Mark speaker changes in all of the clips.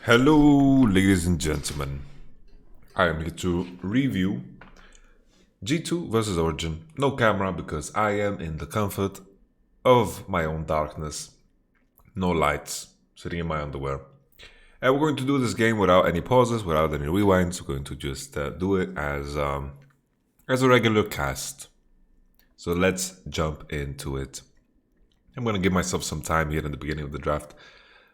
Speaker 1: Hello, ladies and gentlemen. I am here to review G2 versus Origin. No camera because I am in the comfort of my own darkness. No lights, sitting in my underwear. And we're going to do this game without any pauses, without any rewinds. We're going to just do it as a regular cast. So let's jump into it. I'm going to give myself some time here in the beginning of the draft.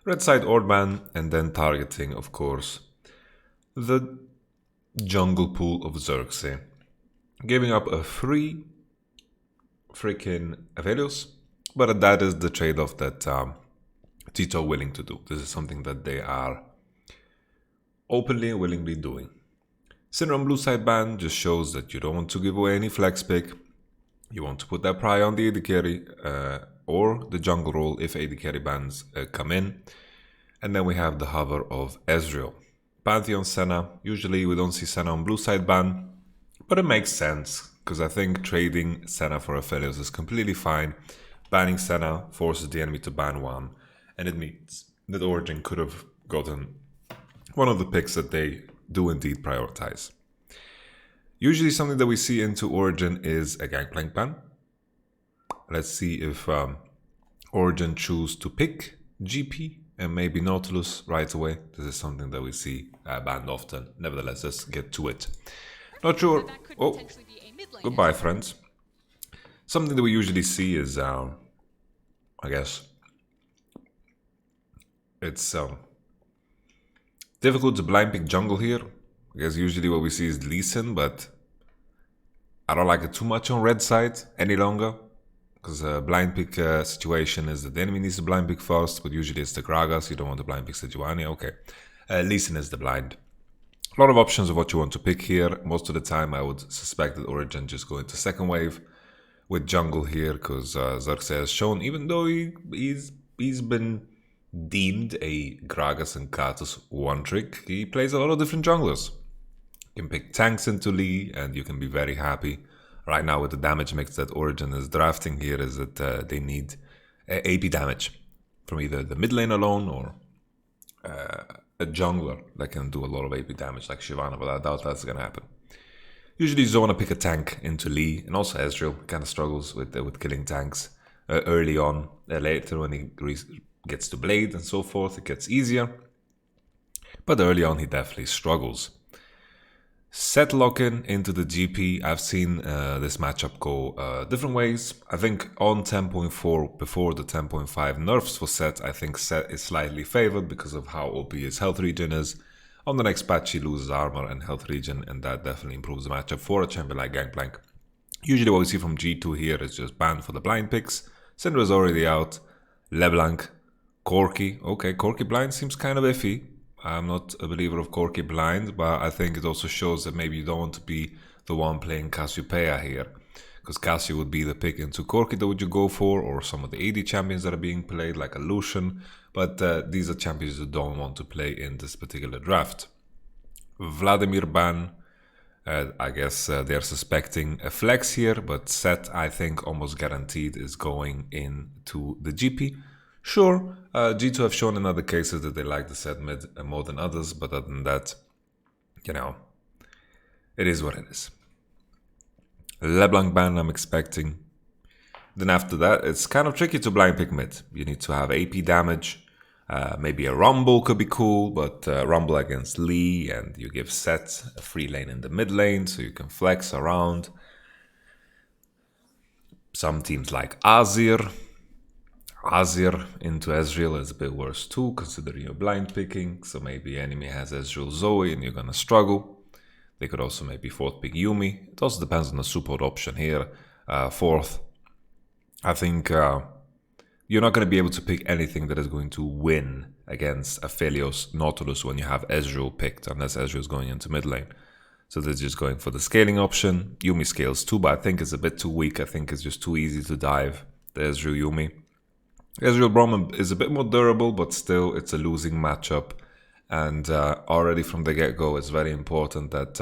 Speaker 1: Red side Ordman, and then targeting, of course, the jungle pool of Xerxes. Giving up a free freaking Aphelios, but that is the trade-off that Tito are willing to do. This is something that they are openly and willingly doing. Syndrome blue side ban just shows that you don't want to give away any flex pick. You want to put that pry on the AD carry or the jungle role if AD carry bans come in. And then we have the hover of Ezreal. Pantheon Senna. Usually we don't see Senna on blue side ban, but it makes sense because I think trading Senna for Aphelios is completely fine. Banning Senna forces the enemy to ban one, and it means that Origin could have gotten one of the picks that they do indeed prioritize. Usually something that we see into Origin is a Gangplank ban. Let's see if Origin choose to pick GP and maybe Nautilus right away. This is something that we see banned often. Nevertheless, let's get to it. Not sure. Oh, goodbye, friends. Something that we usually see is, I guess, it's difficult to blind pick jungle here. I guess usually what we see is Lee Sin, but I don't like it too much on red side any longer. Because a blind pick situation is that the enemy needs to blind pick first, but usually it's the Gragas. You don't want to blind pick Sejuani. Okay. Lee Sin is the blind. A lot of options of what you want to pick here. Most of the time I would suspect that Origin just go into second wave with jungle here, because Xerxes has shown, even though he's been deemed a Gragas and Katus one trick, he plays a lot of different junglers. You can pick tanks into Lee and you can be very happy. Right now with the damage mix that Origin is drafting here is that they need AP damage from either the mid lane alone or a jungler that can do a lot of AP damage like Shyvana, but I doubt that's going to happen. Usually you want to pick a tank into Lee, and also Ezreal kind of struggles with killing tanks early on. Later when he gets to Blade and so forth, it gets easier. But early on he definitely struggles. Set lock-in into the GP. I've seen this matchup go different ways. I think on 10.4, before the 10.5 nerfs for Set, I think Set is slightly favored because of how OP his health regen is. On the next patch he loses armor and health regen, and that definitely improves the matchup for a champion like Gangplank. Usually what we see from G2 here is just ban for the blind picks. Syndra is already out. LeBlanc, Corki. Okay, Corki blind seems kind of iffy. I'm not a believer of Corki blind, but I think it also shows that maybe you don't want to be the one playing Cassiopeia here. Because Cassio would be the pick into Corki that would you go for, or some of the AD champions that are being played, like a Lucian. But these are champions you don't want to play in this particular draft. Vladimir ban. I guess they're suspecting a flex here, but Set, I think, almost guaranteed is going into the GP. Sure, G2 have shown in other cases that they like the Set mid more than others, but other than that, you know, it is what it is. LeBlanc ban I'm expecting. Then after that, it's kind of tricky to blind pick mid. You need to have AP damage. Maybe a Rumble could be cool, but Rumble against Lee, and you give Set a free lane in the mid lane so you can flex around. Some teams like Azir into Ezreal is a bit worse too, considering you're blind picking. So maybe enemy has Ezreal Zoe and you're gonna struggle. They could also maybe fourth pick Yumi. It also depends on the support option here. Fourth, I think you're not going to be able to pick anything that is going to win against Aphelios Nautilus when you have Ezreal picked, unless Ezreal is going into mid lane. So they're just going for the scaling option. Yumi scales too, but I think it's a bit too weak. I think it's just too easy to dive the Ezreal Yumi. Ezreal Brahman is a bit more durable, but still it's a losing matchup. And already from the get-go, it's very important that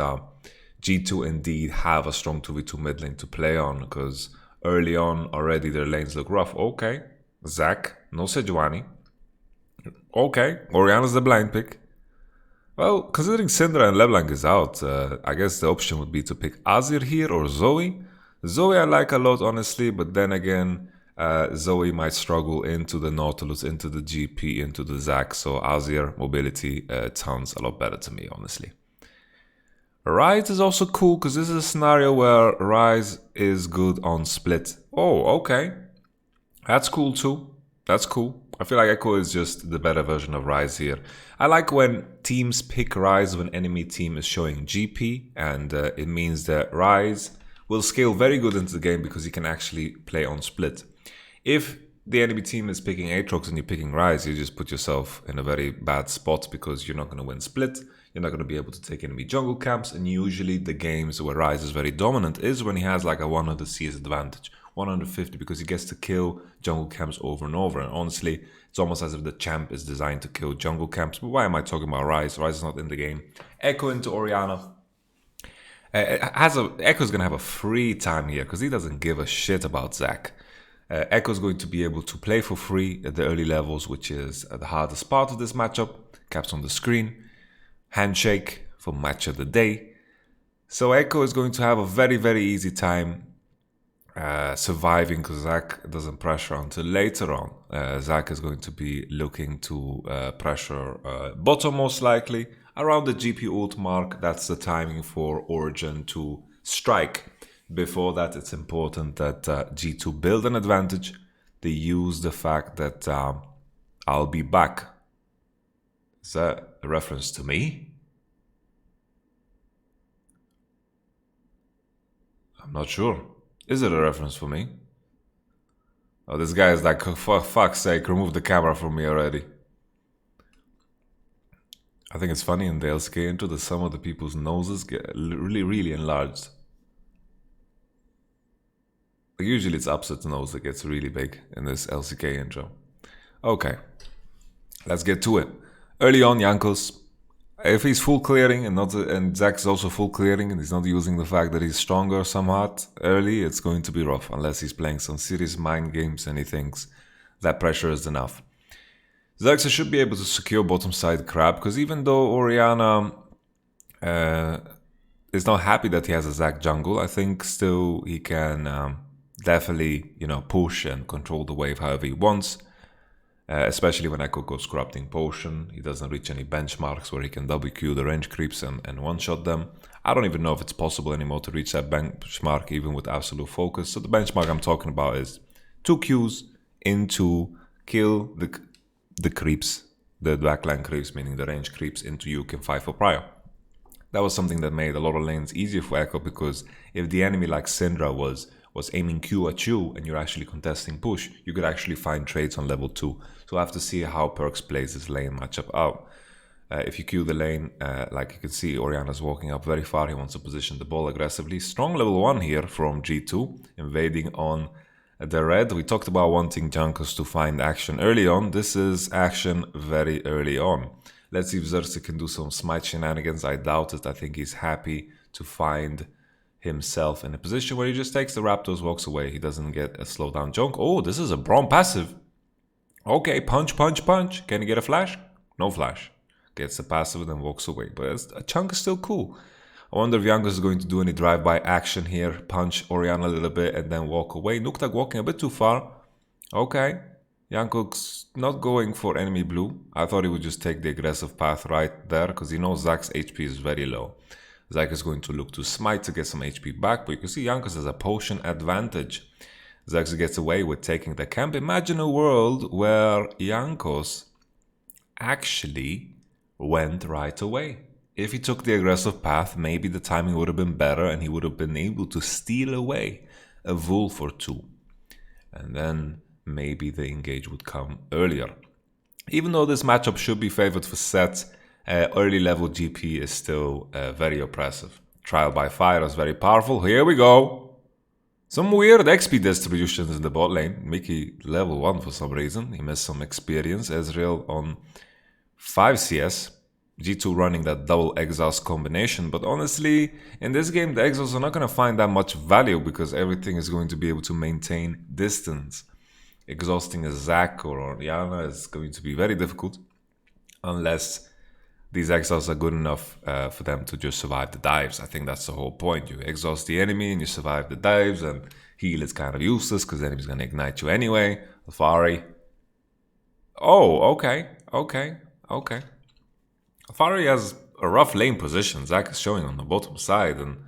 Speaker 1: G2 indeed have a strong 2v2 mid lane to play on, because early on already their lanes look rough. Okay, Zac, no Sejuani. Okay, Orianna's the blind pick. Well, considering Syndra and LeBlanc is out, I guess the option would be to pick Azir here or Zoe. Zoe I like a lot, honestly, but then again, Zoe might struggle into the Nautilus, into the GP, into the Zac, so Azir mobility sounds a lot better to me, honestly. Rise is also cool because this is a scenario where Rise is good on split. Oh, okay. That's cool too. That's cool. I feel like Echo is just the better version of Rise here. I like when teams pick Rise when enemy team is showing GP, and it means that Rise will scale very good into the game because he can actually play on split. If the enemy team is picking Aatrox and you're picking Rise, you just put yourself in a very bad spot because you're not going to win split. You're not going to be able to take enemy jungle camps, and usually the games where Rise is very dominant is when he has like a 100 CS advantage, 150, because he gets to kill jungle camps over and over. And honestly, it's almost as if the champ is designed to kill jungle camps. But why am I talking about Rise? Rise is not in the game. Echo into Orianna. Echo's going to have a free time here because he doesn't give a shit about Zac. Echo's going to be able to play for free at the early levels, which is the hardest part of this matchup. Caps on the screen. Handshake for match of the day. So Echo is going to have a very, very easy time surviving because Zac doesn't pressure until later on. Zac is going to be looking to pressure bottom most likely. Around the GP ult mark, that's the timing for Origin to strike. Before that, it's important that G2 build an advantage. They use the fact that I'll be back. Is that a reference to me? I'm not sure. Is it a reference for me? Oh, this guy is like, for fuck's sake, remove the camera from me already. I think it's funny in the LCK intro that some of the people's noses get really, really enlarged. Usually it's Upset's nose that gets really big in this LCK intro. Okay, let's get to it. Early on, Jankos, if he's full clearing and Zac is also full clearing and he's not using the fact that he's stronger somewhat early, it's going to be rough unless he's playing some serious mind games and he thinks that pressure is enough. Zaxa should be able to secure bottom side crab because even though Orianna is not happy that he has a Zac jungle, I think still he can definitely, push and control the wave however he wants. Especially when Echo goes Corrupting Potion. He doesn't reach any benchmarks where he can WQ the range creeps and one-shot them. I don't even know if it's possible anymore to reach that benchmark even with absolute focus. So the benchmark I'm talking about is 2 Qs into kill the creeps, the backline creeps, meaning the range creeps into you can fight for prior. That was something that made a lot of lanes easier for Echo because if the enemy like Syndra was aiming Q at you and you're actually contesting push, you could actually find trades on level 2. So I have to see how Perks plays this lane matchup out. If you Q the lane, like you can see, Orianna's walking up very far. He wants to position the ball aggressively. Strong level 1 here from G2, invading on the red. We talked about wanting Junkers to find action early on. This is action very early on. Let's see if Xerxes can do some smite shenanigans. I doubt it. I think he's happy to find himself in a position where he just takes the Raptors, walks away. He doesn't get a slowdown junk. Oh, this is a Braum passive. Okay, punch, punch, punch. Can he get a flash? No flash. Gets the passive and then walks away. But a chunk is still cool. I wonder if Jankos is going to do any drive-by action here. Punch Orianna a little bit and then walk away. Nuktak walking a bit too far. Okay. Jankos not going for enemy blue. I thought he would just take the aggressive path right there because he knows Zac's HP is very low. Zac is going to look to smite to get some HP back, but you can see Jankos has a potion advantage. Zac gets away with taking the camp. Imagine a world where Jankos actually went right away. If he took the aggressive path, maybe the timing would have been better and he would have been able to steal away a Wolf or 2. And then maybe the engage would come earlier. Even though this matchup should be favored for sets, early level GP is still very oppressive. Trial by fire is very powerful. Here we go. Some weird XP distributions in the bot lane. Mickey level 1 for some reason. He missed some experience. Ezreal on 5 CS. G2 running that double exhaust combination. But honestly, in this game, the exhausts are not going to find that much value because everything is going to be able to maintain distance. Exhausting a Zac or Orianna is going to be very difficult unless these exhausts are good enough for them to just survive the dives. I think that's the whole point. You exhaust the enemy and you survive the dives, and heal is kind of useless because the enemy's going to ignite you anyway. Alfari. Oh, okay. Alfari has a rough lane position. Zac is showing on the bottom side, and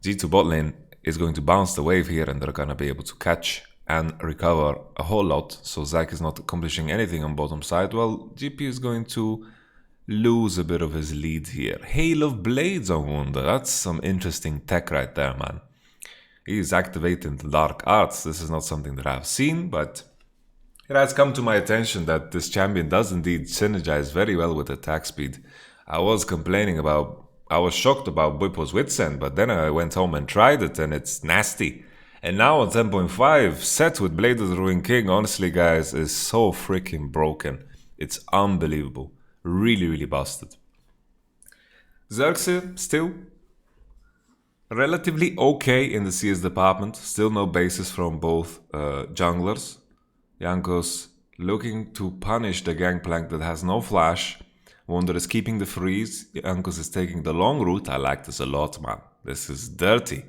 Speaker 1: G2 bot lane is going to bounce the wave here, and they're going to be able to catch and recover a whole lot. So Zac is not accomplishing anything on bottom side. Well, GP is going to lose a bit of his lead here. Hail of Blades on Wunder. That's some interesting tech right there, man. He's activating the Dark Arts. This is not something that I've seen, but it has come to my attention that this champion does indeed synergize very well with attack speed. I was shocked about Bwipo's Witsend, but then I went home and tried it, and it's nasty. And now on 10.5, set with Blade of the Ruined King, honestly guys, is so freaking broken. It's unbelievable. Really, really busted. Xerxes, still relatively okay in the CS department. Still no bases from both junglers. Jankos looking to punish the gangplank that has no flash. Wunder is keeping the freeze. Jankos is taking the long route. I like this a lot, man. This is dirty.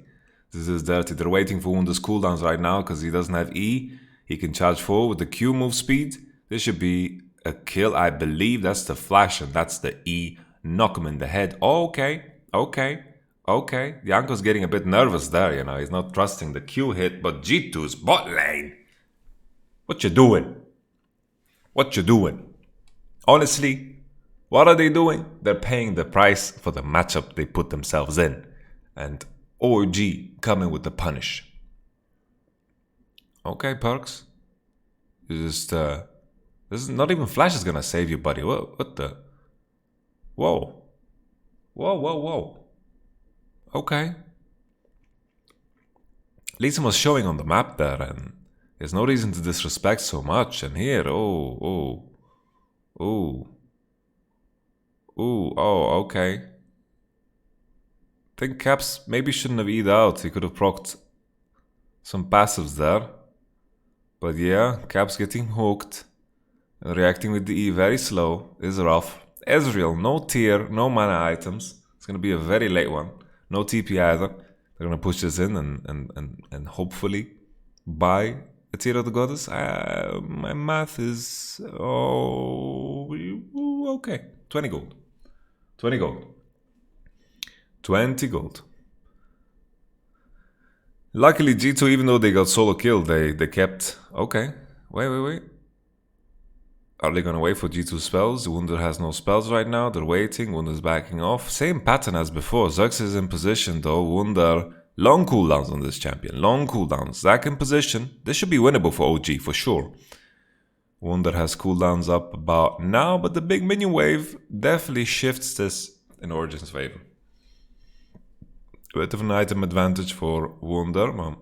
Speaker 1: They're waiting for Wunder's cooldowns right now because he doesn't have E. He can charge forward with the Q move speed. This should be a kill. I believe that's the flash and that's the E. Knock him in the head. Okay. Janko's getting a bit nervous there, you know. He's not trusting the Q hit, but G2's bot lane. What you doing? Honestly, what are they doing? They're paying the price for the matchup they put themselves in. And OG coming with the punish. Okay, Perks. This is not even flash is gonna save you, buddy. What the? Whoa. Okay. At least it was showing on the map there, and there's no reason to disrespect so much. And here, okay. I think Caps maybe shouldn't have E'd out. He could have procced some passives there. But yeah, Caps getting hooked. And reacting with the E very slow is rough. Ezreal, no tier, no mana items. It's going to be a very late one. No TP either. They're going to push this in and hopefully buy a tier of the goddess. My math is... okay. 20 gold. 20 gold. Luckily G2, even though they got solo killed, they kept... Okay. Wait. Are they gonna wait for G2 spells? Wunder has no spells right now. They're waiting. Wunder's backing off. Same pattern as before. Zux is in position though. Wunder... Long cooldowns on this champion. Long cooldowns. Zac in position. This should be winnable for OG for sure. Wunder has cooldowns up about now, but the big minion wave definitely shifts this in Origin's favor. A bit of an item advantage for Wunder, but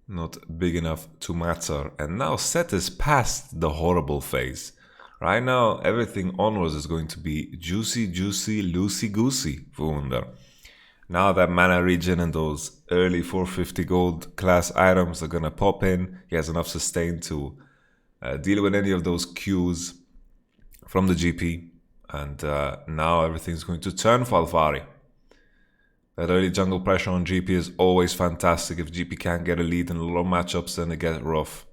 Speaker 1: not big enough to matter. And now Set is past the horrible phase. Right now, everything onwards is going to be juicy, loosey-goosey for Wunder. Now that mana regen and those early 450 gold class items are gonna pop in. He has enough sustain to deal with any of those Qs from the GP. And now everything's going to turn for Alfari. That early jungle pressure on GP is always fantastic. If GP can't get a lead in a lot of matchups, then it gets rough.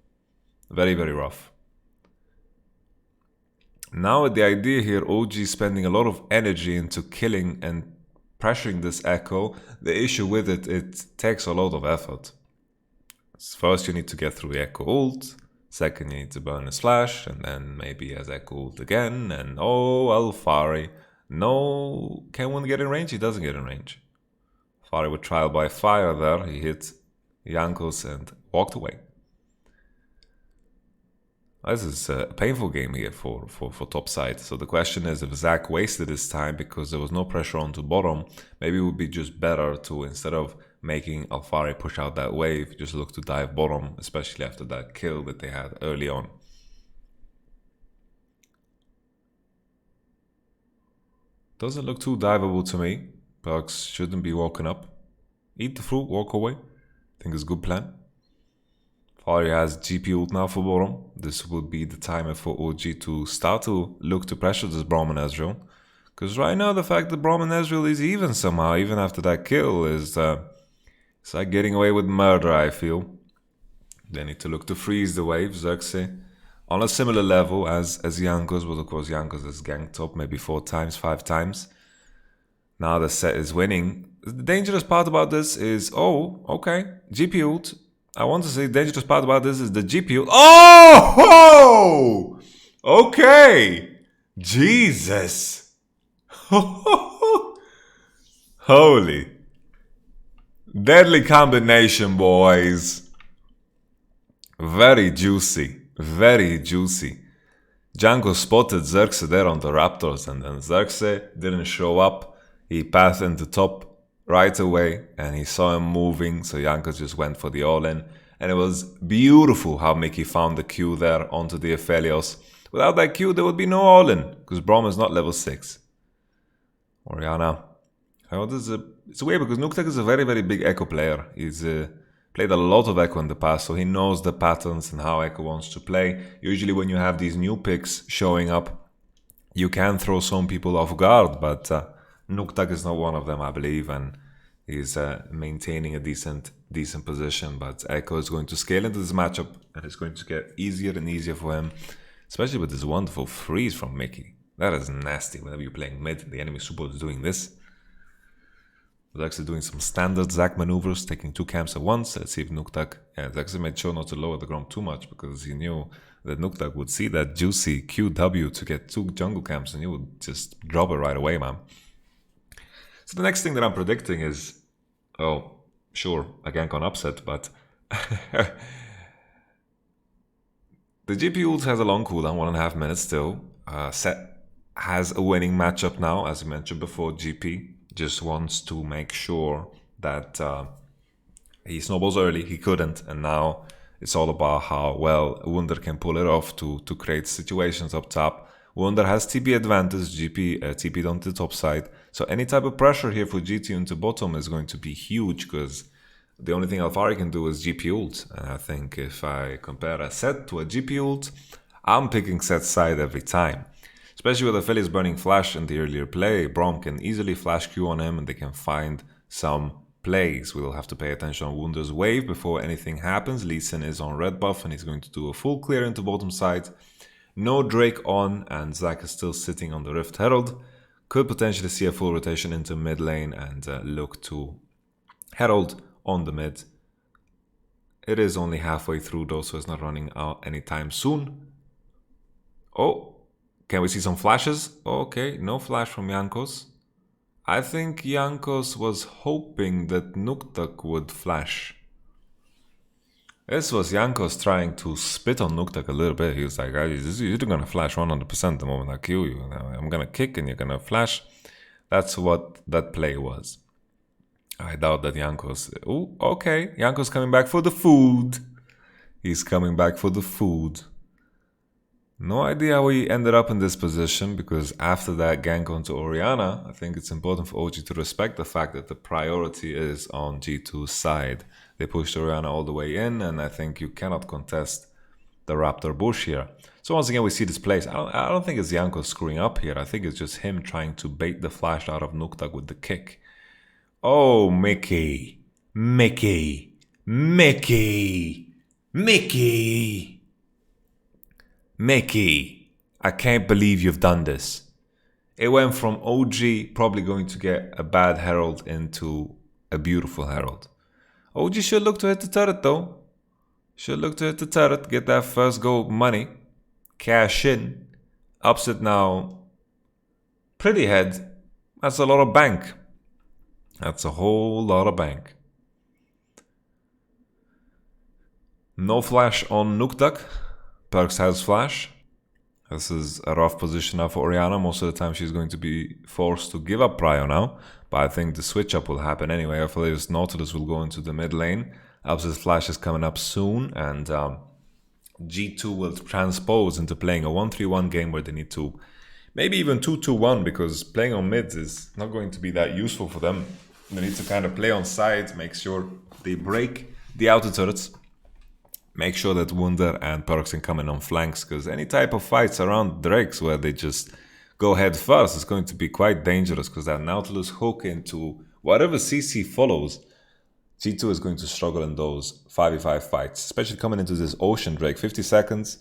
Speaker 1: Very, very rough. Now the idea here, OG spending a lot of energy into killing and pressuring this Echo. The issue with it, it takes a lot of effort. First you need to get through the Echo ult. Second you need to burn his flash. And then maybe he has Echo ult again. And Alfari. No, can one get in range? He doesn't get in range. Alfari with trial by fire there. He hit Jankos and walked away. This is a painful game here for top side. So the question is, if Zac wasted his time because there was no pressure onto bottom, maybe it would be just better to, instead of making Alfari push out that wave, just look to dive bottom, especially after that kill that they had early on. Doesn't look too diveable to me. Perks shouldn't be walking up. Eat the fruit, walk away. I think it's a good plan. Already has GP ult now for bottom. This would be the time for OG to start to look to pressure this Braum and Ezreal. Because right now the fact that Braum and Ezreal is even somehow, even after that kill, is it's like getting away with murder, I feel. They need to look to freeze the wave, Xerxes. On a similar level as Jankos, but of course Jankos has ganked up maybe 4 times, 5 times. Now the set is winning. The dangerous part about this is, oh, okay, GP ult. I want to say the dangerous part about this is the GP ult. Oh! Okay! Jesus! Holy. Deadly combination, boys. Very juicy. Very juicy. Django spotted Xerxes there on the Raptors, and then Xerxes didn't show up. He passed into top right away, and he saw him moving, so Jankos just went for the all-in. And it was beautiful how Mickey found the Q there onto the Aphelios. Without that Q, there would be no all-in, because Braum is not level 6. Orianna. It's weird, because Nuktak is a very, very big Echo player. He's played a lot of Echo in the past, so he knows the patterns and how Echo wants to play. Usually when you have these new picks showing up, you can throw some people off guard, but Nuktak is not one of them, I believe, and he's maintaining a decent position. But Echo is going to scale into this matchup, and it's going to get easier and easier for him, especially with this wonderful freeze from Mickey. That is nasty whenever you're playing mid and the enemy support is doing this. He's actually doing some standard Zac maneuvers, taking 2 camps at once. Let's see if Nuktak... Yeah, Zac made sure not to lower the ground too much, because he knew that Nuktak would see that juicy QW to get 2 jungle camps, and he would just drop it right away, man. So the next thing that I'm predicting is... Oh, sure, a gank on upset, but... the GP ult has a long cooldown, 1.5 minutes still. Set has a winning matchup now, as I mentioned before. GP just wants to make sure that he snowballs early. He couldn't, and now it's all about how well Wunder can pull it off to create situations up top. Wunder has TP advantage, GP TP'd onto the top side, so any type of pressure here for GT into bottom is going to be huge, because the only thing Alphari can do is GP ult. And I think if I compare a set to a GP ult, I'm picking Set's side every time. Especially with Aphelios burning flash in the earlier play, Braum can easily flash Q on him and they can find some plays. We'll have to pay attention on Wunder's wave before anything happens. Lee Sin is on red buff and he's going to do a full clear into bottom side. No Drake on, and Zac is still sitting on the Rift Herald. Could potentially see a full rotation into mid lane and look to Herald on the mid. It is only halfway through though, so it's not running out anytime soon. Oh, can we see some flashes? Okay, no flash from Jankos. I think Jankos was hoping that Nuktak would flash. This was Jankos trying to spit on Nuktak a little bit. He was like, you're gonna flash 100% the moment I kill you. I'm gonna kick and you're gonna flash. That's what that play was. I doubt that Jankos... Oh, okay. Jankos coming back for the food. He's coming back for the food. No idea how he ended up in this position, because after that gank onto Orianna, I think it's important for OG to respect the fact that the priority is on G2's side. They pushed Orianna all the way in, and I think you cannot contest the Raptor bush here. So once again, we see this place. I don't think it's Jankos screwing up here. I think it's just him trying to bait the flash out of Nuktak with the kick. Oh, Mickey. Mickey. Mickey. Mickey. Mickey, I can't believe you've done this. It went from OG probably going to get a bad Herald into a beautiful Herald. OG should look to hit the turret though. Should look to hit the turret, get that first go money, cash in. Upset now, pretty head. That's a lot of bank. That's a whole lot of bank. No flash on Nuktak. Perks has flash. This is a rough position now for Orianna. Most of the time she's going to be forced to give up prio now. But I think the switch up will happen anyway. Aphelios Nautilus will go into the mid lane. Upset's flash is coming up soon. And G2 will transpose into playing a 1-3-1 game where they need to... Maybe even 2-2-1, because playing on mids is not going to be that useful for them. They need to kind of play on sides, make sure they break the outer turrets. make sure that Wunder and Perks can come in on flanks, because any type of fights around Drakes where they just go head first is going to be quite dangerous, because that Nautilus hook into whatever CC follows, G2 is going to struggle in those 5v5 fights, especially coming into this Ocean Drake. 50 seconds,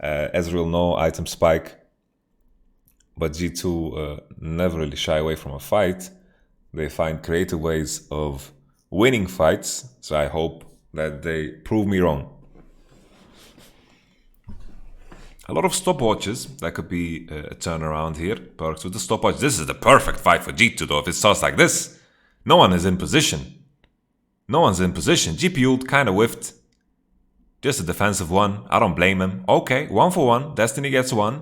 Speaker 1: Ezreal no item spike, but G2 never really shy away from a fight. They find creative ways of winning fights, so I hope that they prove me wrong. A lot of stopwatches. That could be a turnaround here. Perks with the stopwatch. This is the perfect fight for G2 though. If it starts like this, no one is in position. No one's in position. GP ult kind of whiffed. Just a defensive one. I don't blame him. Okay, 1 for 1. Destiny gets 1.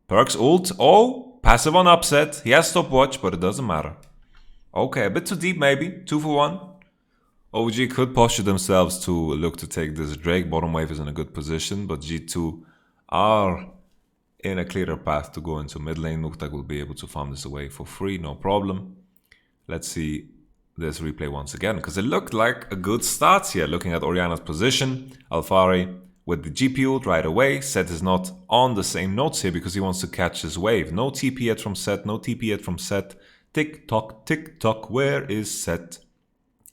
Speaker 1: Perks ult. Oh, passive on upset. He has stopwatch, but it doesn't matter. Okay, a bit too deep maybe. 2 for 1. OG could posture themselves to look to take this Drake. Bottom wave is in a good position, but G2 are in a clearer path to go into mid lane. Nuktak will be able to farm this away for free, no problem. Let's see this replay once again, because it looked like a good start here. Looking at Orianna's position, Alphari with the GP ult right away. Set is not on the same notes here because he wants to catch his wave. No TP yet from Set, no TP yet from Set. Tick tock, where is Set?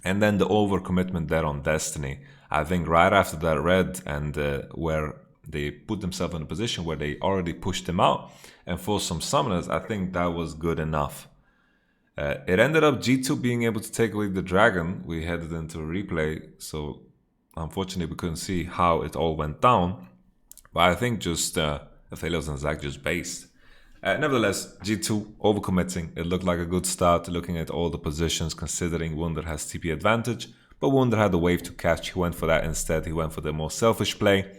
Speaker 1: And then the overcommitment there on Destiny. I think right after that red and where they put themselves in a position where they already pushed him out and forced some summoners, I think that was good enough. It ended up G2 being able to take away the dragon. We headed into a replay, so unfortunately we couldn't see how it all went down. But I think just Aphelios and Zac just based. Nevertheless, G2 overcommitting. It looked like a good start looking at all the positions, considering Wunder has TP advantage. But Wunder had the wave to catch. He went for that instead. He went for the more selfish play.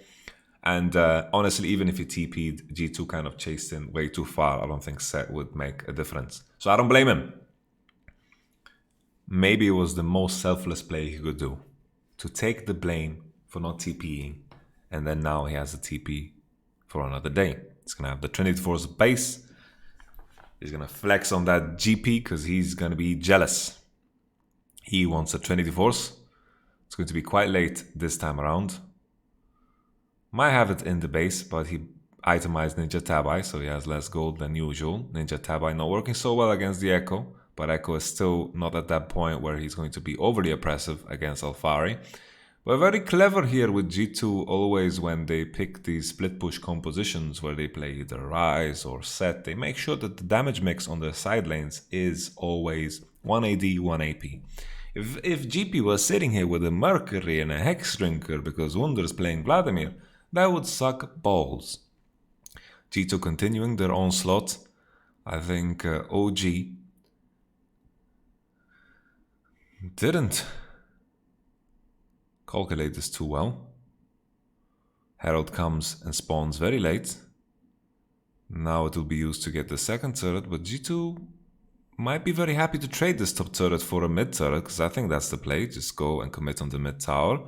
Speaker 1: And honestly, even if he TP'd, G2 kind of chased in way too far. I don't think Set would make a difference. So I don't blame him. Maybe it was the most selfless play he could do. To take the blame for not TPing. And then now he has a TP for another day. He's going to have the Trinity Force base. He's going to flex on that GP because he's going to be jealous. He wants a Trinity Force. It's going to be quite late this time around. Might have it in the base, but he itemized Ninja Tabai, so he has less gold than usual. Ninja Tabai not working so well against the Echo, but Echo is still not at that point where he's going to be overly oppressive against Alphari. But very clever here with G2 always when they pick these split push compositions where they play either Rise or Set. They make sure that the damage mix on their side lanes is always 1 AD, 1 AP. If GP was sitting here with a Mercury and a Hex Drinker because Wunder is playing Vladimir, that would suck balls. G2 continuing their onslaught. I think OG didn't calculate this too well. Herald comes and spawns very late. Now it will be used to get the second turret, but G2 might be very happy to trade this top turret for a mid turret, because I think that's the play. Just go and commit on the mid tower.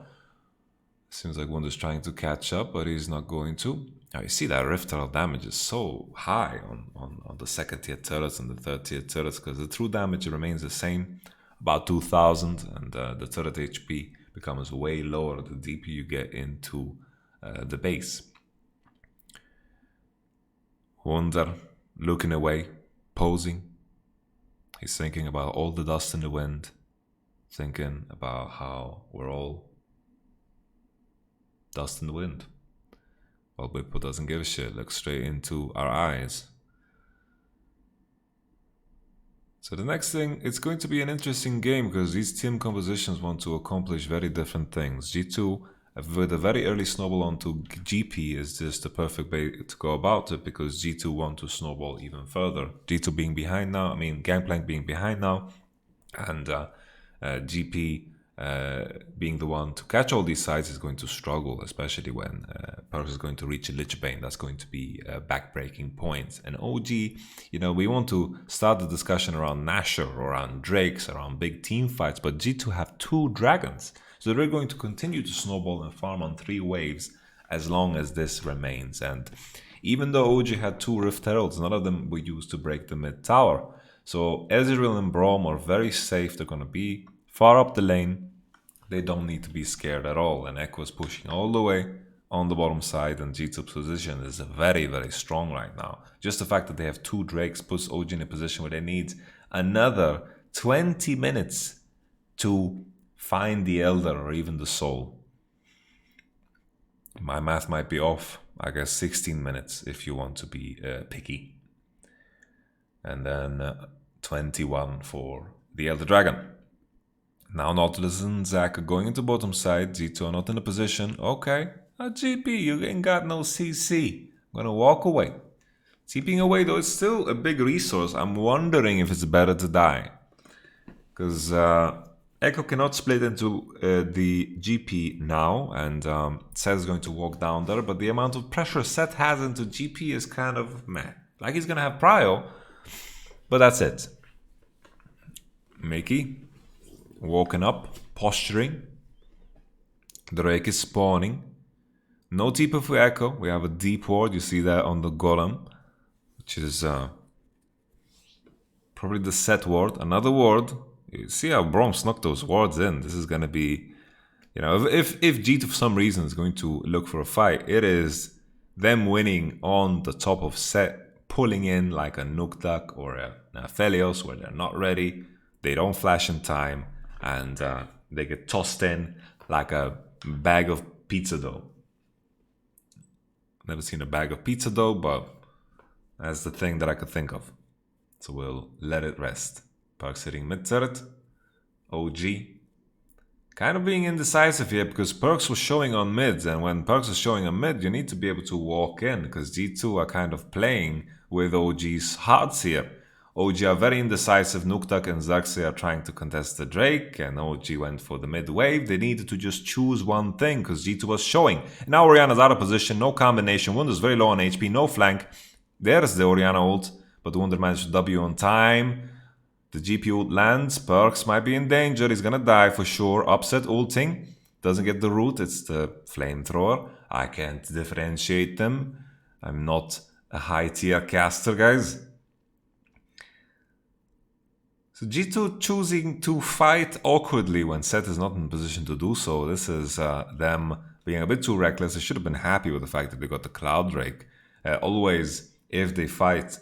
Speaker 1: Seems like Wunder's trying to catch up, but he's not going to. Now you see that Rift Herald damage is so high on the second tier turrets and the third tier turrets, because the true damage remains the same, about 2000, and the turret HP becomes way lower the deeper you get into the base. Wunder looking away, posing. He's thinking about all the dust in the wind, thinking about how we're all dust in the wind. While Bippo doesn't give a shit, looks straight into our eyes. So the next thing, it's going to be an interesting game because these team compositions want to accomplish very different things. G2 with a very early snowball onto GP is just the perfect way to go about it, because G2 want to snowball even further. G2 being behind now, Gangplank being behind now, and GP being the one to catch all these sides is going to struggle, especially when Perks is going to reach a Lich Bane. That's going to be a back-breaking point. And OG, we want to start the discussion around Nashor, around Drakes, around big team fights, but G2 have 2 dragons. So they're going to continue to snowball and farm on 3 waves as long as this remains. And even though OG had 2 Rift Heralds, none of them were used to break the mid tower. So Ezreal and Braum are very safe. They're going to be far up the lane. they don't need to be scared at all. And Echo is pushing all the way on the bottom side, and G2's position is very, very strong right now. Just the fact that they have 2 Drakes puts OG in a position where they need another 20 minutes to find the Elder or even the Soul. My math might be off. I guess 16 minutes if you want to be picky. And then 21 for the Elder Dragon. Now Nautilus and Zac are going into bottom side. G2 are not in a position. Okay, GP, you ain't got no CC. I'm gonna walk away. TPing away though is still a big resource. I'm wondering if it's better to die. Because Echo cannot split into the GP now, and Seth is going to walk down there, but the amount of pressure Seth has into GP is kind of meh. Like, he's gonna have prio, but that's it. Mickey walking up, posturing. Drake is spawning. No TP for Echo. We have a deep ward. You see that on the golem, which is probably the set ward. Another ward. You see how Braum snuck those wards in. This is gonna be, you know, if G2 for some reason is going to look for a fight, it is them winning on the top of set, pulling in like a Nuktak or a Aphelios where they're not ready. They don't flash in time, and they get tossed in like a bag of pizza dough. Never seen a bag of pizza dough, but that's the thing that I could think of. So we'll let it rest. Perks hitting mid turret. OG kind of being indecisive here because Perks was showing on mid, and when Perks is showing on mid, you need to be able to walk in because G2 are kind of playing with OG's hearts here. OG are very indecisive. Nuktak and Xerxes are trying to contest the Drake, and OG went for the mid wave. They needed to just choose one thing because G2 was showing. Now Orianna's out of position, no combination. Wunder's very low on HP, no flank. There's the Orianna ult, but Wunder managed to W on time. The GP ult lands. Perks might be in danger. He's gonna die for sure. Upset ulting. Doesn't get the root. It's the flamethrower. I can't differentiate them. I'm not a high tier caster, guys. So G2 choosing to fight awkwardly when Seth is not in position to do so. This is them being a bit too reckless. They should have been happy with the fact that they got the Cloud Drake. Always, if they fight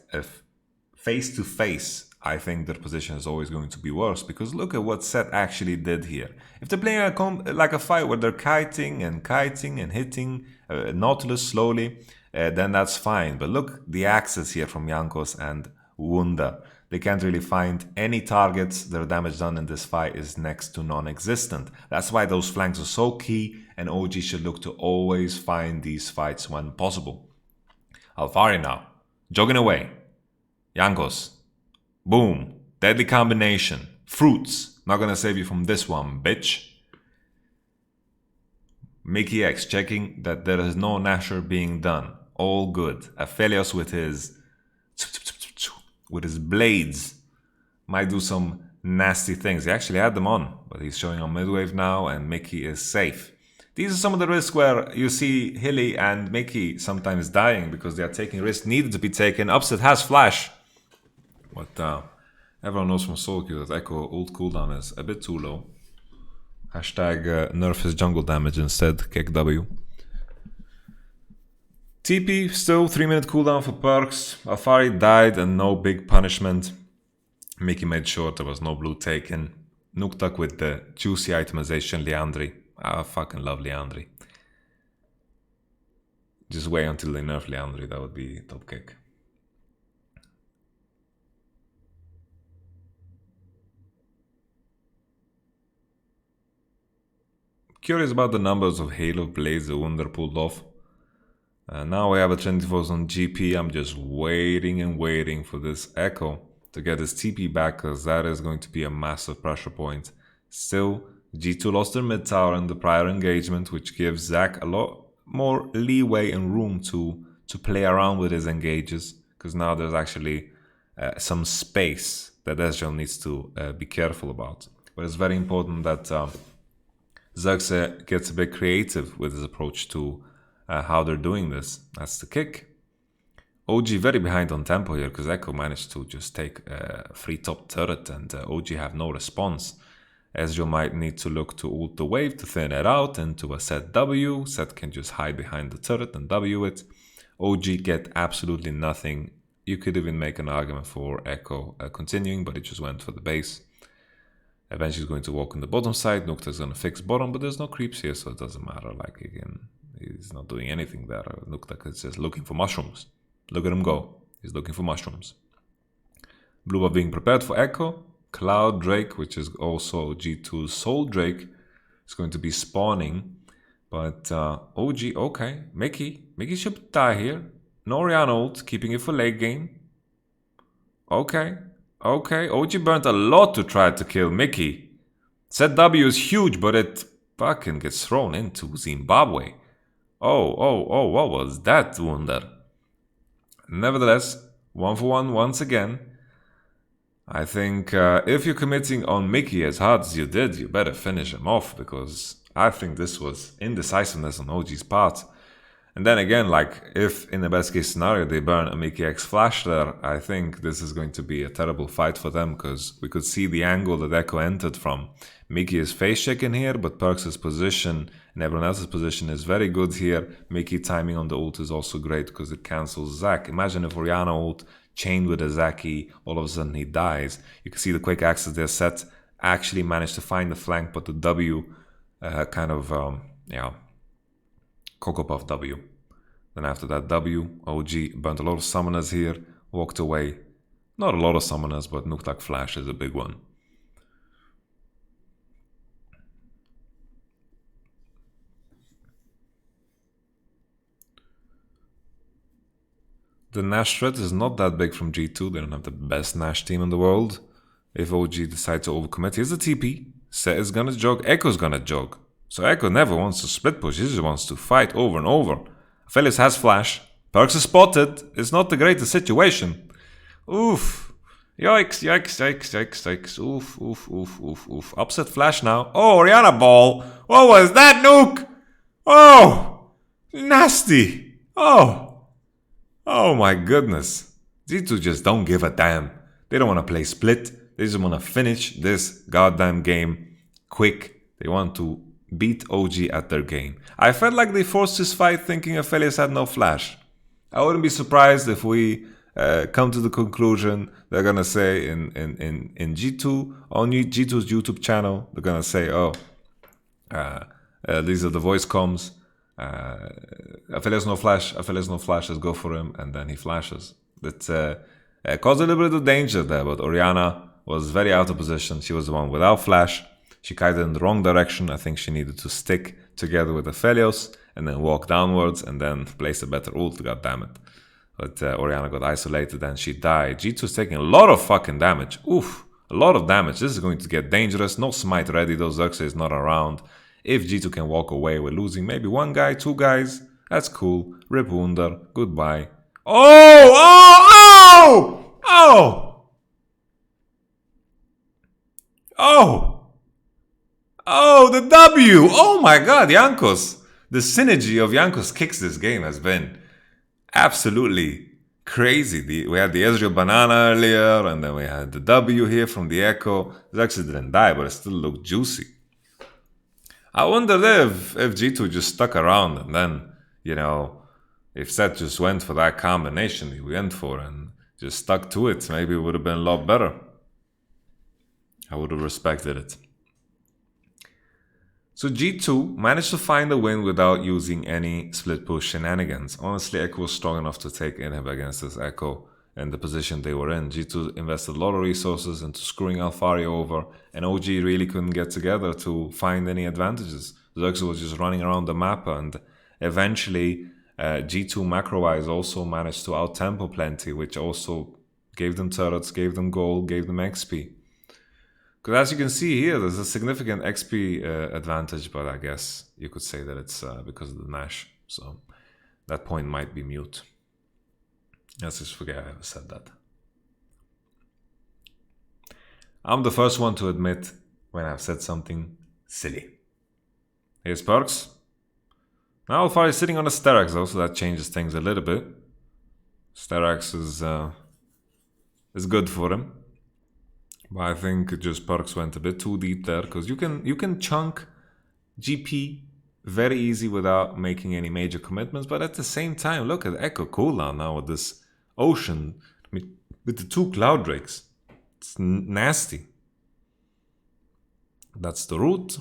Speaker 1: face to face, I think their position is always going to be worse, because look at what Seth actually did here. If they're playing like a fight where they're kiting and hitting Nautilus slowly, then that's fine. But look, the axes here from Jankos and Wunda. They can't really find any targets. Their damage done in this fight is next to non-existent. That's why those flanks are so key, and OG should look to always find these fights when possible. Alfari now, jogging away. Jankos. Boom. Deadly combination. Fruits. Not gonna save you from this one, bitch. Mickey X checking that there is no Nasher being done. All good. Aphelios with his blades might do some nasty things. He actually had them on, but he's showing on midwave now, and Mickey is safe. These are some of the risks where you see Hilly and Mickey sometimes dying because they are taking risks needed to be taken. Upset has flash. But everyone knows from solo queue that Echo ult cooldown is a bit too low. Hashtag nerf his jungle damage instead, KEKW. TP, still 3-minute cooldown for Perks. Alfari died and no big punishment. Mickey made sure there was no blue taken. Nuktak with the juicy itemization, Liandry. I fucking love Liandry. Just wait until they nerf Liandry, that would be top kick. Curious about the numbers of Halo Blades the Wunder pulled off. Now we have a 24 on GP. I'm just waiting and waiting for this Echo to get his TP back, because that is going to be a massive pressure point. Still, G2 lost their mid tower in the prior engagement, which gives Zac a lot more leeway and room to play around with his engages, because now there's actually some space that Ezreal needs to be careful about. But it's very important that Xerxes gets a bit creative with his approach to how they're doing this. That's the kick. OG very behind on tempo here, because Echo managed to just take a free top turret, and OG have no response. Ezreal might need to look to ult the wave to thin it out into a set W. Set can just hide behind the turret and W it. OG get absolutely nothing. You could even make an argument for Echo continuing, but it just went for the base. Eventually he's going to walk on the bottom side. Nukta's going to fix bottom, but there's no creeps here, so it doesn't matter. Like, again, he's not doing anything there. Nukta is just looking for mushrooms. Look at him go. He's looking for mushrooms. Blue buff being prepared for Echo. Cloud Drake, which is also G2's Soul Drake, is going to be spawning. But OG, okay. Mickey should die here. No Orianna ult, keeping it for late game. Okay. OG burnt a lot to try to kill Mickey. Set W is huge, but it fucking gets thrown into Zimbabwe. Oh, what was that wonder? Nevertheless, 1 for 1 once again. I think if you're committing on Mickey as hard as you did, you better finish him off, because I think this was indecisiveness on OG's part. And then again, like, if in the best case scenario they burn a Mickey X flash there, I think this is going to be a terrible fight for them, because we could see the angle that Echo entered from. Mickey is face checking here, but Perks' position and everyone else's position is very good here. Mickey timing on the ult is also great because it cancels Zac. Imagine if Orianna ult chained with a Zac-E, all of a sudden he dies. You can see the quick access there. Set actually managed to find the flank, but the W Cocoa Puff W. Then after that W, OG burnt a lot of summoners here, walked away. Not a lot of summoners, but Nuktak Flash is a big one. The Nash threat is not that big from G2. They don't have the best Nash team in the world. If OG decide to overcommit, here's the TP. Set is gonna jog, Echo's gonna jog. So Echo never wants to split push, he just wants to fight over and over. Aphelios has flash. Perks is spotted. It's not the greatest situation. Oof. Yikes. Oof. Upset flash now. Oh, Orianna ball. What was that, Nuke? Oh, nasty. Oh my goodness. G2 just don't give a damn. They don't want to play split. They just want to finish this goddamn game quick. They want to beat OG at their game. I felt like they forced this fight thinking Aphelios had no flash. I wouldn't be surprised if we come to the conclusion they're gonna say in G2 on G2's YouTube channel, they're gonna say, these are the voice comms. Aphelios no flash, let's go for him, and then he flashes. That caused a little bit of danger there, but Orianna was very out of position. She was the one without flash. She kited in the wrong direction. I think she needed to stick together with Aphelios and then walk downwards and then place a better ult, goddammit. But Orianna got isolated and she died. G2's taking a lot of fucking damage. Oof, a lot of damage. This is going to get dangerous. No smite ready, though Xerxes is not around. If G2 can walk away, we're losing maybe one guy, two guys. That's cool. Rip Wunder. Goodbye. Oh, the W! Oh my god, Jankos! The synergy of Jankos kicks this game has been absolutely crazy. We had the Ezreal banana earlier, and then we had the W here from the Echo. It actually didn't die, but it still looked juicy. I wonder if G2 just stuck around and then, if Seth just went for that combination he went for and just stuck to it, maybe it would have been a lot better. I would have respected it. So G2 managed to find a win without using any split push shenanigans. Honestly, Echo was strong enough to take inhib against this Echo and the position they were in. G2 invested a lot of resources into screwing Alfaria over, and OG really couldn't get together to find any advantages. Xerxes was just running around the map, and eventually G2 macro-wise also managed to out-tempo plenty, which also gave them turrets, gave them gold, gave them XP. Because as you can see here, there's a significant XP advantage, but I guess you could say that it's because of the Nash. So that point might be mute. Let's just forget I ever said that. I'm the first one to admit when I've said something silly. Here's Perks. Now Alfari is sitting on a Sterak's though, so that changes things a little bit. Sterak's is good for him. But I think just Perks went a bit too deep there, because you can chunk GP very easy without making any major commitments. But at the same time, look at Echo cooldown now with this Ocean, with the 2 Cloud Drakes. It's nasty. That's the route.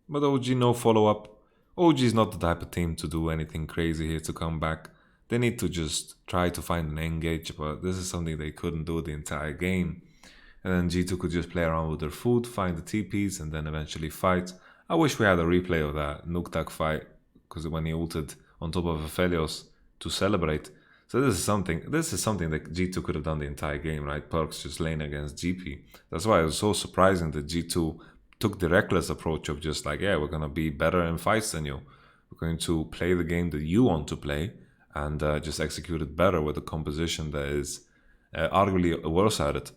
Speaker 1: But OG no follow-up. OG is not the type of team to do anything crazy here to come back. They need to just try to find an engage, but this is something they couldn't do the entire game. And then G2 could just play around with their food, find the TPs, and then eventually fight. I wish we had a replay of that Nuktak fight, because when he ulted on top of Aphelios to celebrate. So this is something that G2 could have done the entire game, right? Perks just laying against GP. That's why it was so surprising that G2 took the reckless approach of just like, yeah, we're going to be better in fights than you. We're going to play the game that you want to play, and just execute it better with a composition that is arguably worse at it.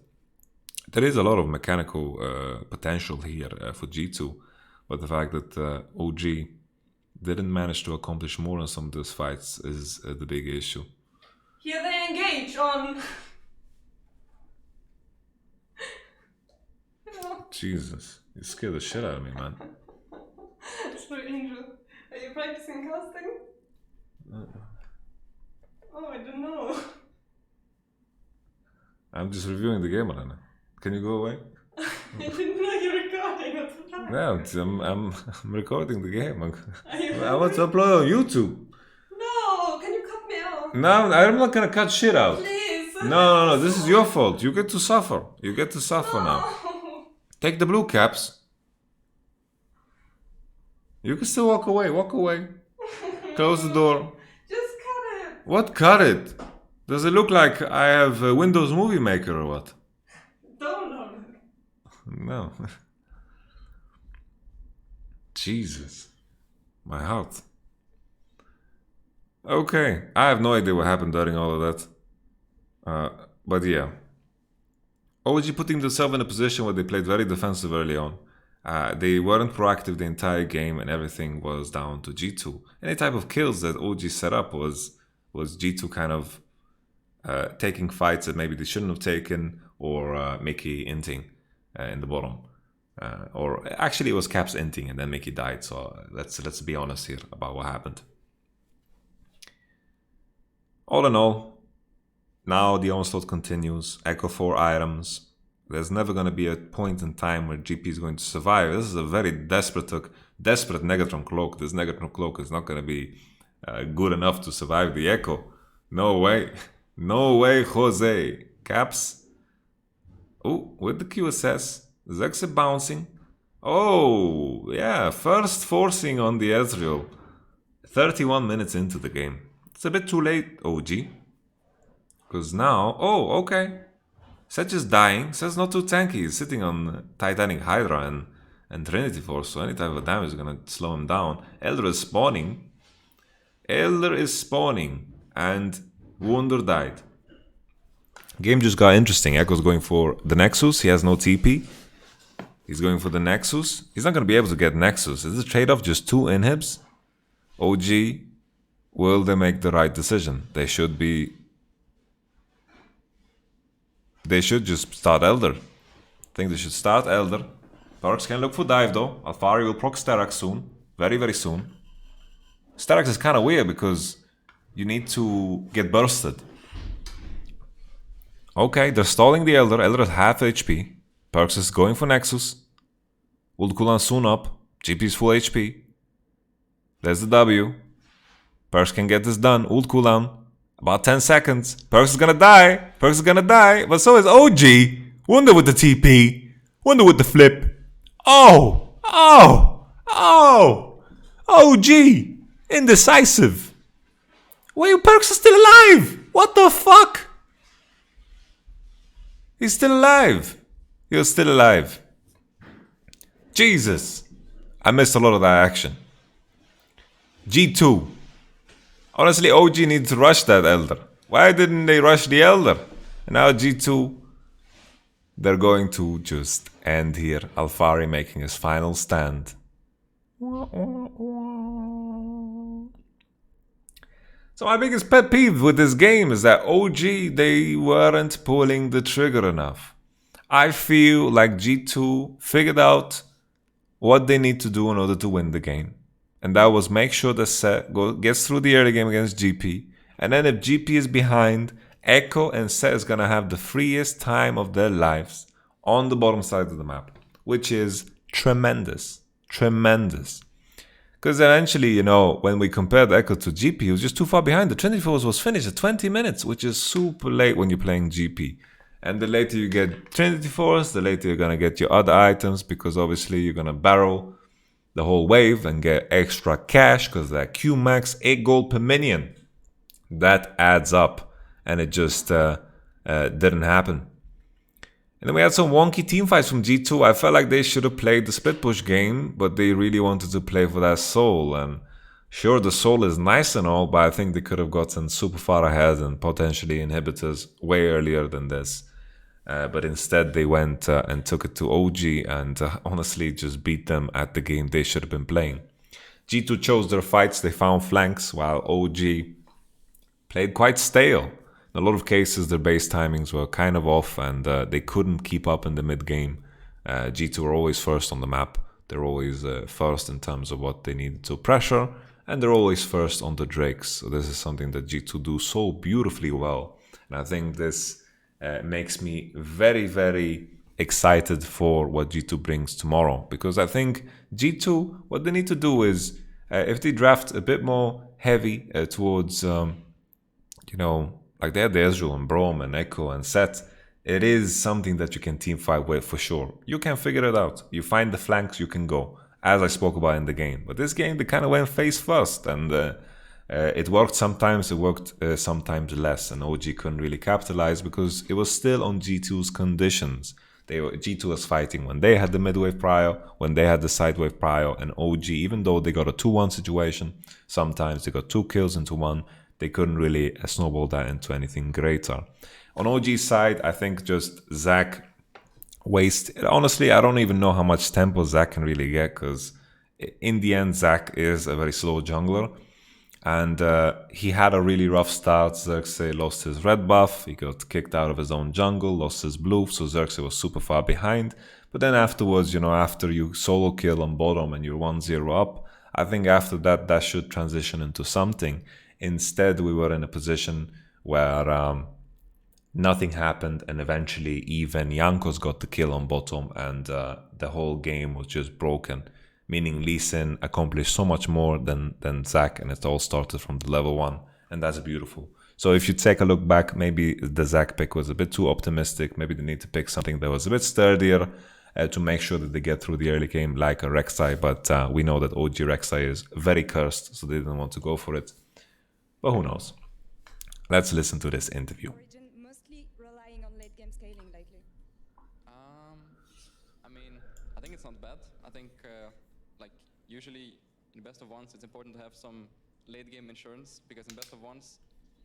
Speaker 1: There is a lot of mechanical potential here for G2, but the fact that OG didn't manage to accomplish more in some of those fights is the big issue.
Speaker 2: Here they engage on...
Speaker 1: Jesus, you scared the shit out of me, man.
Speaker 2: Sorry, Angel. Are you practicing casting? Oh, I don't know.
Speaker 1: I'm just reviewing the game, Alana. Can you go away?
Speaker 2: I didn't know you're recording.
Speaker 1: No, I'm recording the game. I want to upload on YouTube.
Speaker 2: No, can you cut me out?
Speaker 1: No, I'm not gonna cut shit out.
Speaker 2: Please.
Speaker 1: No, this is your fault. You get to suffer. You get to suffer now. Take the blue caps. You can still walk away. Walk away. Close the door.
Speaker 2: Just cut it.
Speaker 1: What cut it? Does it look like I have a Windows Movie Maker or what?
Speaker 2: Don't.
Speaker 1: No. Jesus. My heart. Okay. I have no idea what happened during all of that. But yeah. OG putting themselves in a position where they played very defensive early on. They weren't proactive the entire game, and everything was down to G2. Any type of kills that OG set up was G2 kind of taking fights that maybe they shouldn't have taken, or Mickey inting in the bottom. Or actually it was Caps inting and then Mickey died, so let's be honest here about what happened. All in all, now the onslaught continues. Echo 4 items. There's never going to be a point in time where GP is going to survive. This is a very desperate Negatron Cloak. This Negatron Cloak is not going to be good enough to survive the Echo. No way. No way, Jose. Caps. Oh, with the QSS. Zex bouncing. Oh, yeah. First forcing on the Ezreal. 31 minutes into the game. It's a bit too late, OG. Because now... Oh, okay. Sedge is dying. Sedge not too tanky. He's sitting on Titanic Hydra and Trinity Force, so any type of damage is going to slow him down. Elder is spawning. And Wunder died. Game just got interesting. Echo's going for the Nexus. He has no TP. He's going for the Nexus. He's not going to be able to get Nexus. Is the trade-off just 2 inhibs? OG, will they make the right decision? They should just start Elder. I think they should start Elder. Perks can look for dive though. Alfari will proc Sterak soon. Very, very soon. Sterak is kind of weird because you need to get bursted. Okay, they're stalling the Elder. Elder is half HP. Perks is going for Nexus. Ult cooldown soon up. GP is full HP. There's the W. Perks can get this done. Ult cooldown. About 10 seconds. Perks is gonna die. But so is OG. Wunder with the TP. Wunder with the flip. Oh! OG! Indecisive. Wait, Perks is still alive! What the fuck? He's still alive. You're still alive. Jesus. I missed a lot of that action. G2. Honestly, OG needs to rush that Elder. Why didn't they rush the Elder? And now G2, they're going to just end here. Alfari making his final stand. So my biggest pet peeve with this game is that OG, they weren't pulling the trigger enough. I feel like G2 figured out what they need to do in order to win the game. And that was make sure the set gets through the early game against GP. And then if GP is behind, Echo and Set is going to have the freest time of their lives on the bottom side of the map, which is tremendous. Tremendous. Because eventually, you know, when we compared Echo to GP, he was just too far behind. The Trinity Force was finished at 20 minutes, which is super late when you're playing GP. And the later you get Trinity Force, the later you're going to get your other items, because obviously you're going to barrel the whole wave and get extra cash, because that Q max 8 gold per minion. That adds up, and it just didn't happen. And then we had some wonky team fights from G2. I felt like they should have played the split push game, but they really wanted to play for that soul. And sure, the soul is nice and all, but I think they could have gotten super far ahead and potentially inhibitors way earlier than this. But instead, they went and took it to OG and honestly just beat them at the game they should have been playing. G2 chose their fights, they found flanks, while OG played quite stale. In a lot of cases, their base timings were kind of off and they couldn't keep up in the mid game. G2 were always first on the map. They're always first in terms of what they needed to pressure, and they're always first on the Drakes. So this is something that G2 do so beautifully well. And I think this makes me very, very excited for what G2 brings tomorrow. Because I think G2, what they need to do is, if they draft a bit more heavy towards, you know, like they had the Ezreal and Braum and Echo and Set, it is something that you can team fight with for sure. You can figure it out. You find the flanks, you can go, as I spoke about in the game. But this game, they kind of went face first, and it worked sometimes, it worked sometimes less, and OG couldn't really capitalize because it was still on G2's conditions. G2 was fighting when they had the mid-wave prio, when they had the side-wave prio, and OG, even though they got a 2-1 situation, sometimes they got 2 kills into 1, they couldn't really snowball that into anything greater. On OG's side, I think just Zac wasted. Honestly, I don't even know how much tempo Zac can really get, because in the end, Zac is a very slow jungler. And he had a really rough start. Xerxes lost his red buff, he got kicked out of his own jungle, lost his blue, so Xerxes was super far behind. But then afterwards, you know, after you solo kill on bottom and you're 1-0 up, I think after that, that should transition into something. Instead, we were in a position where nothing happened, and eventually even Jankos got the kill on bottom, and the whole game was just broken. Meaning Lee Sin accomplished so much more than Zac, and it all started from the level 1, and that's beautiful. So if you take a look back, maybe the Zac pick was a bit too optimistic. Maybe they need to pick something that was a bit sturdier to make sure that they get through the early game, like a Rek'Sai. But we know that OG Rek'Sai is very cursed, so they didn't want to go for it. But who knows? Let's listen to this interview.
Speaker 3: Origin mostly relying on late game scaling lately.
Speaker 4: I mean, I think it's not bad. I think like usually in best of ones, it's important to have some late game insurance, because in best of ones,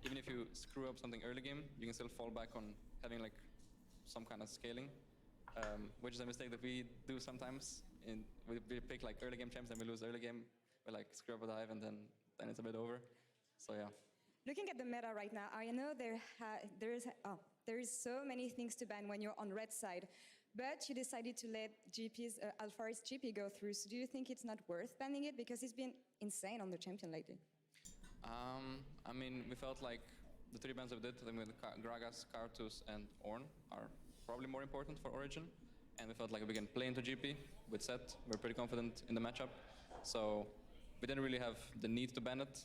Speaker 4: even if you screw up something early game, you can still fall back on having like some kind of scaling, which is a mistake that we do sometimes. We pick like early game champs and we lose early game. We like screw up a dive and then it's a bit over. So yeah.
Speaker 3: Looking at the meta right now, I know there is so many things to ban when you're on red side, but you decided to let GP's Alpharis GP go through. So do you think it's not worth banning it, because he's been insane on the champion lately?
Speaker 4: I mean, we felt like the 3 bans we did, I mean, Gragas, Karthus, and Ornn are probably more important for Origin, and we felt like we can play into GP with Set. We're pretty confident in the matchup, so we didn't really have the need to ban it.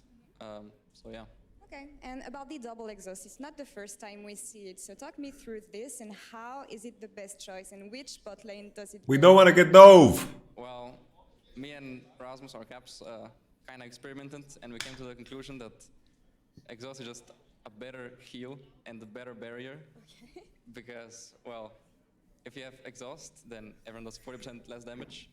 Speaker 4: So yeah.
Speaker 3: Okay, and about the double exhaust, it's not the first time we see it, so talk me through this, and how is it the best choice, and which bot lane does it
Speaker 1: We
Speaker 3: go?
Speaker 1: don't want to get dove.
Speaker 4: Well, me and Rasmus, our caps, kind of experimented, and we came to the conclusion that exhaust is just a better heal and a better barrier.
Speaker 3: Okay.
Speaker 4: Because, well, if you have exhaust, then everyone does 40% less damage.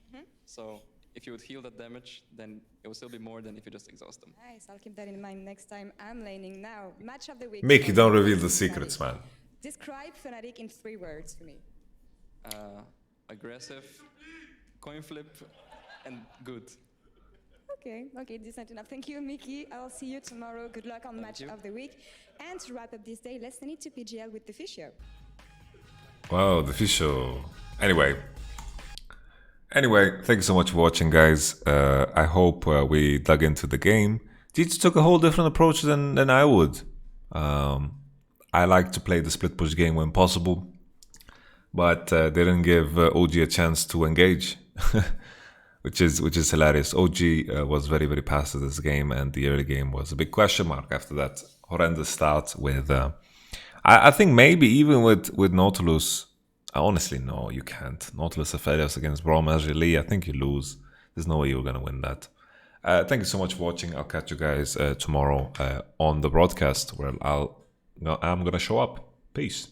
Speaker 4: So if you would heal that damage, then it will still be more than if you just exhaust them.
Speaker 3: Nice, I'll keep that in mind next time I'm laning. Now, match of the week.
Speaker 1: Mickey,
Speaker 3: for
Speaker 1: don't
Speaker 3: Fnatic.
Speaker 1: reveal the secrets, man.
Speaker 3: Describe Fnatic in 3 words for me.
Speaker 4: Aggressive, coin flip, and good.
Speaker 3: Okay, decent enough. Thank you, Mickey. I'll see you tomorrow. Good luck on match
Speaker 4: you.
Speaker 3: of the week. And to wrap up this day, let's send it to PGL with the Fisher.
Speaker 1: Wow, the official. Anyway, thank you so much for watching, guys. I hope we dug into the game. Jeets took a whole different approach than I would. I like to play the split push game when possible, but didn't give OG a chance to engage, which is hilarious. OG was very passive this game, and the early game was a big question mark after that horrendous start with. I think maybe even with Nautilus. Honestly, no, you can't. Nautilus Aphelios against Brom Lee. I think you lose. There's no way you're gonna win that. Thank you so much for watching. I'll catch you guys tomorrow on the broadcast where I'm gonna show up. Peace.